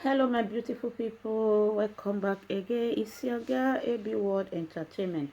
Hello my beautiful people, welcome back again. It's your girl AB World Entertainment.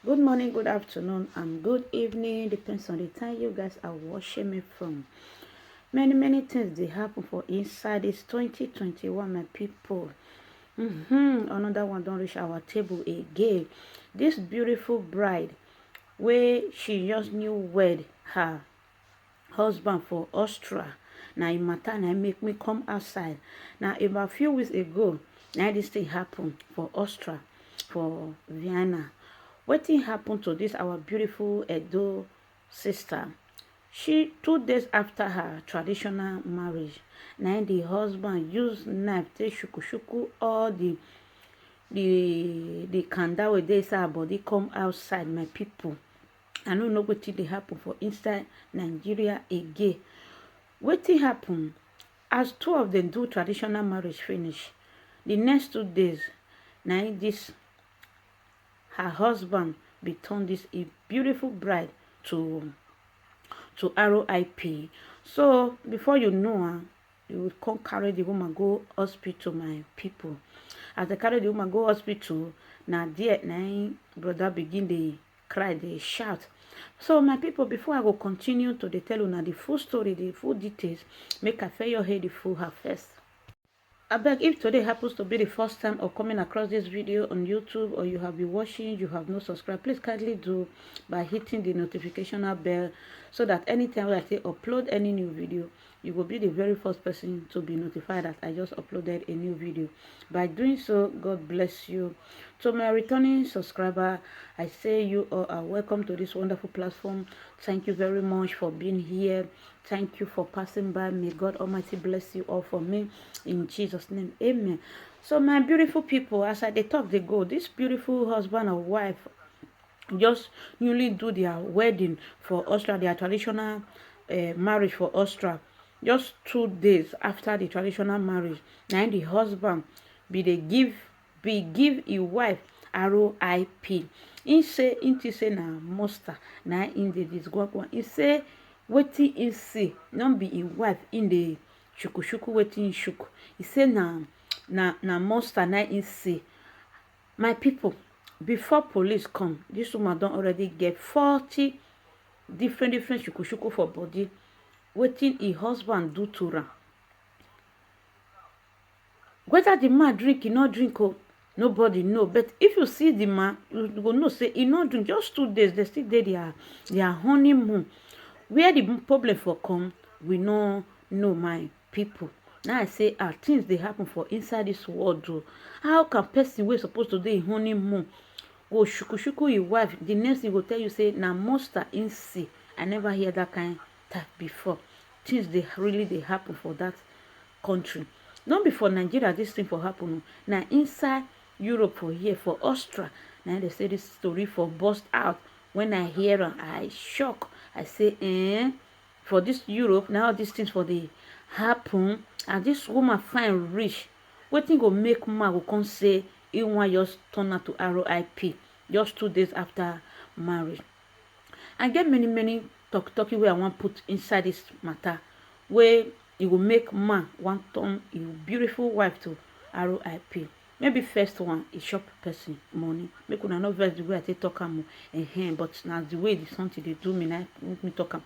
Good morning, good afternoon and good evening, depends on the time you guys are watching me from. Many things they happen for inside this 2021 my people. Another one don't reach our table again. This beautiful bride where she just new wed her husband for Austria. Now im matter na make me come outside. Now about a few weeks ago, now this thing happened for Austria, for Vienna. Wetin happened to this our beautiful Edo sister? She 2 days after her traditional marriage, now the husband used knife take shuku all the candle wey dey inside her body come outside my people. I no know wetin dey happen for inside Nigeria again. Wetin happen as two of them do traditional marriage finish, the next 2 days na this her husband be turn this a beautiful bride to RIP. So before you know, you will come carry the woman go hospital my people. As they carry the woman go hospital, na there na brother begin dey cry, dey shout. So my people, before I go continue to tell you now the full story, the full details, make I fair your head the full her first. I beg, if today happens to be the first time of coming across this video on YouTube, or you have been watching, you have not subscribed, please kindly do by hitting the notification bell, so that anytime I say upload any new video, you will be the very first person to be notified that I just uploaded a new video. By doing so, God bless you. To my returning subscriber, I say you all are welcome to this wonderful platform. Thank you very much for being here. Thank you for passing by. May God Almighty bless you all for me. In Jesus' name, amen. So my beautiful people, as I they talk, they go. This beautiful husband or wife just newly do their wedding for Austria, their traditional marriage for Austria. Just 2 days after the traditional marriage, now the husband be give his wife RIP. He say na monster na in the disgwagwa. He say wetin he see not be his wife in the shuku wetin shuku. He say na monster na he see. My people, before police come, this woman don already get 40 different shuku for body. Wetin his husband do to her. Whether the man drink, he not drink, nobody know. But if you see the man, you go know say he not drink. Just 2 days, they still dey their honeymoon. Where the problem for come, we no know my people. Now I say things they happen for inside this world though. How can person wey supposed to dey honeymoon go shuku his wife? The next thing will tell you say na monster in see. I never hear that kind type before. Things they really they happen for that country. Not before Nigeria this thing for happen. Now inside Europe for here for Austria. Now they say this story for burst out. When I hear it, I shock. I say, for this Europe, now these things for the happen, and this woman find rich. Wetin go make man go come say he want just turn her to RIP just 2 days after marriage. I get many talky where I want put inside this matter, where it will make man want turn his beautiful wife to RIP. Maybe first one is shop person money. Make una not vex the way I say talk am, but now the way the something they do me now make me talk am.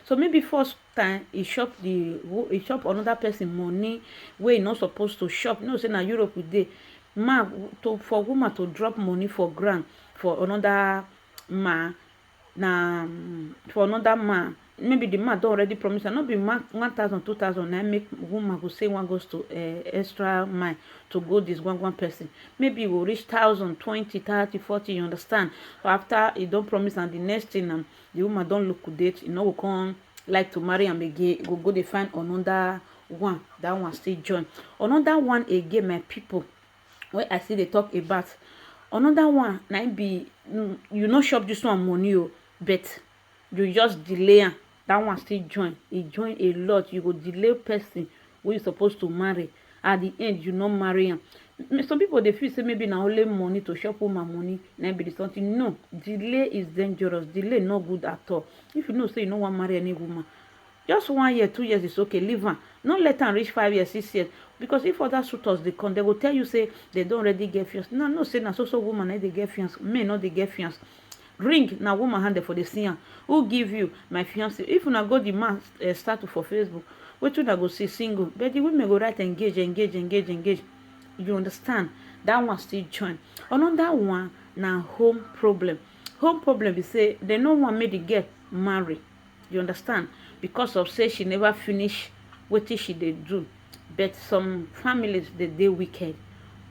So maybe first time he shop another person money where he not supposed to shop. You know, say na Europe with dey man for woman to drop money for ground for another man, for another man. Maybe the man don't already promise, and not be 1,000, 2,000. Now make woman go say one goes to extra mile to go this one person. Maybe it will reach 1,000, 20, 30, 40. You understand? So after he don't promise, and the next thing, the woman don't look good date. You know, will come like to marry him again. Go they find another one. That one still join. Another one again, my people. Where I see they talk about another one. Now be you not shop this one money, but you just delay am. That one still join. It join a lot. You go delay person wey you supposed to marry. At the end, you not marry him. Some people they feel say maybe now only money to shop woman money. Now be something. No, delay is dangerous. Delay not good at all. If you know say you no want marry any woman, just 1 year, 2 years is okay. Leave her. Not let her reach 5 years, 6 years. because if other suitors they come, they will tell you say they don't already get fiance. No say na so woman they get fiance, men not they get fiance. Ring na woman hand for the see am. Who give you my fiance? If una go the man start for Facebook, wetin una go see single, but the women go write engage. You understand? That one still join. Another one na home problem. Home problem is say they no want make the girl marry. You understand? Because of say she never finish wetin she dey do. But some families they wicked.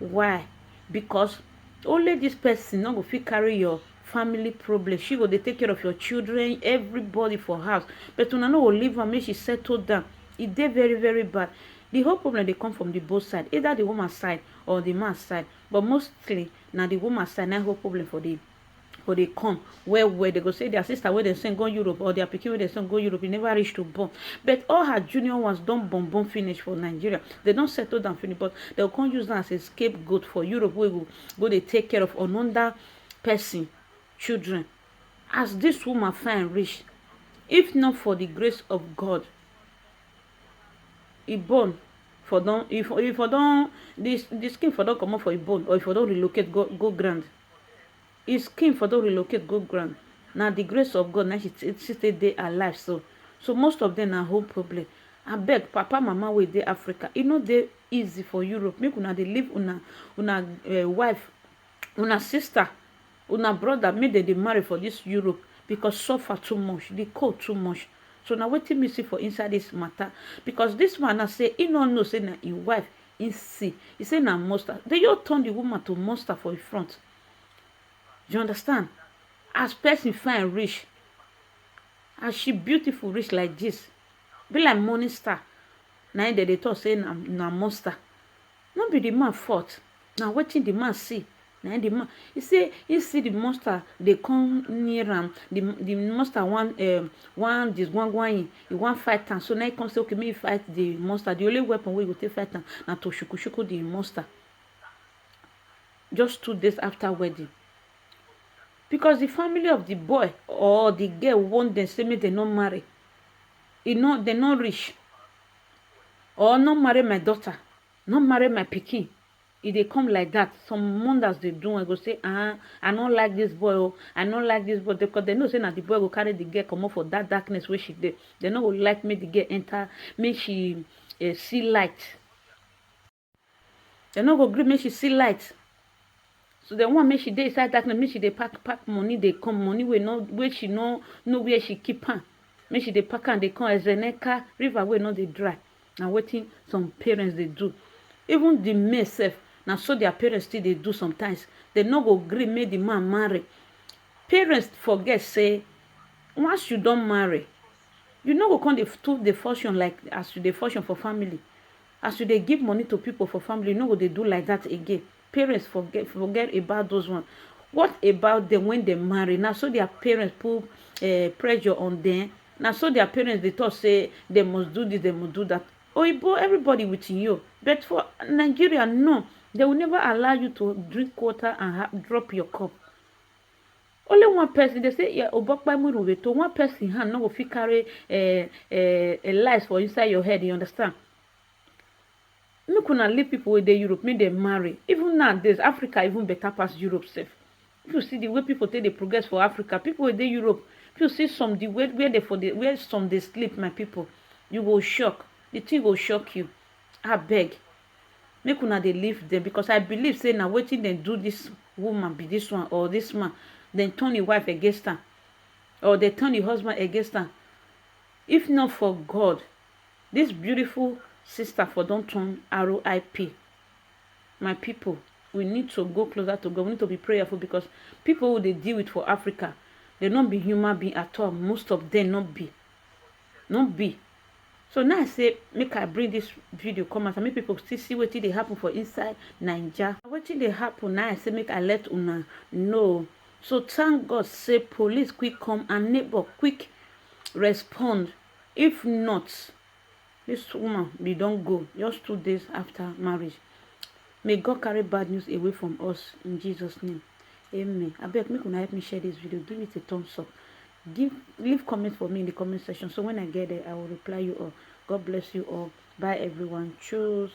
Why? Because only this person no go fit carry your family problem. She go dey take care of your children, everybody for house. But una no go leave her make she settle down. E dey very, very bad. The whole problem they come from the both side, either the woman side or the man side. But mostly now the woman side na whole problem for they come where they go say their sister where they send go Europe, or their pikin where they send go Europe, e never reach to born. But all her junior ones don't born finish for Nigeria. They don't settle down finish, but they'll come use them as a scapegoat for Europe where go they take care of another person children. As this woman fine rich, if not for the grace of God, e born for don if for don this skin for don come up for e born, or if for don relocate go grand. His skin for don relocate go grand. Now the grace of God, now she stay dey alive. So most of them na home problem. I beg papa mama wey dey Africa, e no dey easy for Europe. Make una dey live una wife, una sister, una brother, make they dey marry for this Europe, because suffer too much, the cold too much. So now wetin me see for inside this matter, because this man na say he no know say na him wife he see. He say na monster. They just turn the woman to monster for in front. You understand? As person fine rich, as she beautiful rich like this, be like morning star. Now they talk say na monster. No be the man fault. Now wetin the man see. Now the man he say he see the monster they come near him. The monster one this one he want fight am. So now he come say okay, me fight the monster. The only weapon we go take fight am na to shuku the monster. Just 2 days after wedding. Because the family of the boy or the girl want them say me they not marry. They not rich. Or not marry my daughter. Not marry my pikin. If they come like that, some mothers they do and go say, I don't like this boy, oh, I don't like this boy, because they know say that the boy will carry the girl come up for that darkness where she did. They know will like me the girl enter, make she see light. They not go agree make she see light. So they want make she dey inside darkness, make she dey pack money, they come money where she know where she keep her. Make she dey pack and they come Ezeneka river where not they dry. Now waiting some parents they do. Even the men self. Now so their parents still they do sometimes. They no go agree make the man marry. Parents forget say once you don't marry, you no go come the fortune like as you the fortune for family. As you they give money to people for family, you no go they do like that again. Parents forget about those ones. What about them when they marry? Now so their parents put pressure on them. Now so their parents they thought say they must do this, they must do that. Oyibo, everybody within you. But for Nigeria, no. They will never allow you to drink water and drop your cup. Only one person, they say, yeah, to one person hand, no go fit carry a lies for inside your head, you understand? Make una leave people with the Europe, make them marry. Even nowadays, Africa even better past Europe safe. If you see the way people take the progress for Africa, people with the Europe, if you see some the way where some they sleep, my people, you will shock. The thing will shock you. I beg. Make una dey leave them, because I believe say na wetin dem do this woman be this one or this man, then turn the wife against her, or they turn the husband against her. If not for God, this beautiful sister for don't turn RIP. My people, we need to go closer to God. We need to be prayerful, because people who they deal with for Africa, they not be human being at all. Most of them not be. So now I say make I bring this video come out and make people still see wetin dey happen for inside Naija. Wetin dey happen now I say make I let una know. So thank God say police quick come and neighbor quick respond. If not, this woman be don go just 2 days after marriage. May God carry bad news away from us in Jesus' name. Amen. Abeg make una help me share this video. Give it a thumbs up. Leave comments for me in the comment section, so when I get there I will reply you all. God bless you all. Bye everyone. Choose.